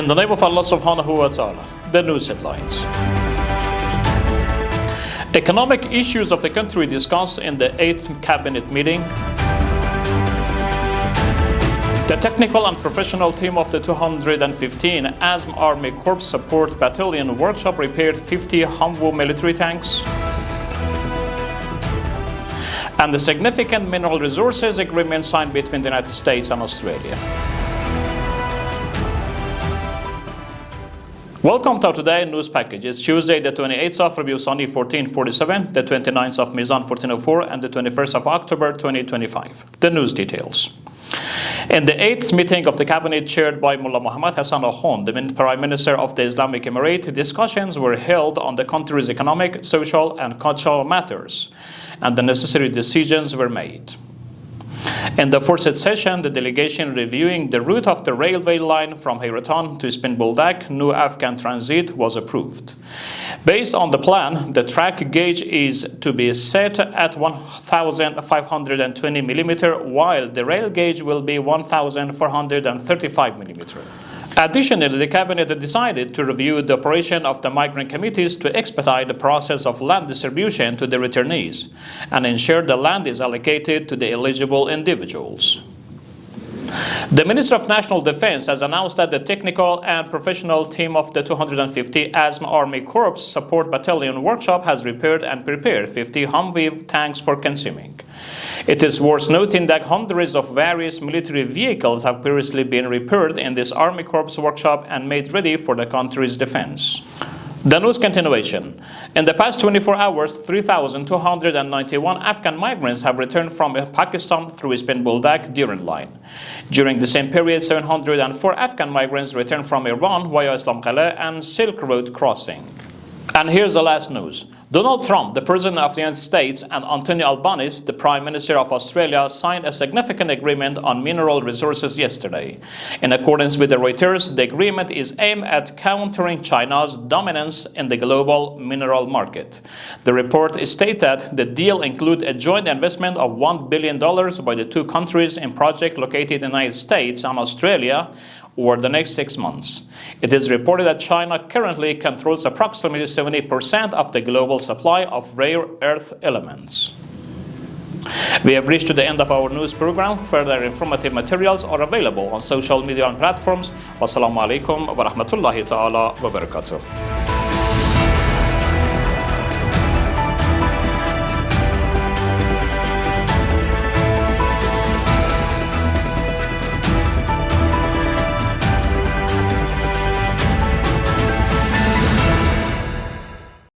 In the name of Allah subhanahu wa ta'ala, the news headlines. Economic issues of the country discussed in the 8th cabinet meeting. The technical and professional team of the 215 ASM Army Corps Support Battalion workshop repaired 50 Humvee military tanks. And the significant mineral resources agreement signed between the United States and Australia. Welcome to today's news package. It's Tuesday, the 28th of Rabiul Thani 1447, the 29th of Mizan 1404, and the 21st of October 2025. The news details. In the 8th meeting of the cabinet chaired by Mullah Muhammad Hassan al-Khon, the Prime Minister of the Islamic Emirate, discussions were held on the country's economic, social, and cultural matters, and the necessary decisions were made. In the first session, the delegation reviewing the route of the railway line from Hayratan to Spin Buldak, New Afghan Transit, was approved. Based on the plan, the track gauge is to be set at 1,520 mm, while the rail gauge will be 1,435 mm. Additionally, the cabinet decided to review the operation of the migrant committees to expedite the process of land distribution to the returnees and ensure the land is allocated to the eligible individuals. The Minister of National Defense has announced that the technical and professional team of the 250 ASM Army Corps Support Battalion workshop has repaired and prepared 50 Humvee tanks for consuming. It is worth noting that hundreds of various military vehicles have previously been repaired in this Army Corps workshop and made ready for the country's defense. The news continuation. In the past 24 hours, 3,291 Afghan migrants have returned from Pakistan through Spin Buldak Duran line. During the same period, 704 Afghan migrants returned from Iran via Islam Qala and Silk Road crossing. And here's the last news. Donald Trump, the President of the United States, and Anthony Albanese, the Prime Minister of Australia, signed a significant agreement on mineral resources yesterday. In accordance with the Reuters, the agreement is aimed at countering China's dominance in the global mineral market. The report states that the deal includes a joint investment of $1 billion by the two countries in projects located in the United States and Australia over the next 6 months. It is reported that China currently controls approximately 70% of the global supply of rare earth elements. We have reached to the end of our news program. Further informative materials are available on social media and platforms. Wassalamu alaikum wa rahmatullahi ta'ala wa barakatuh.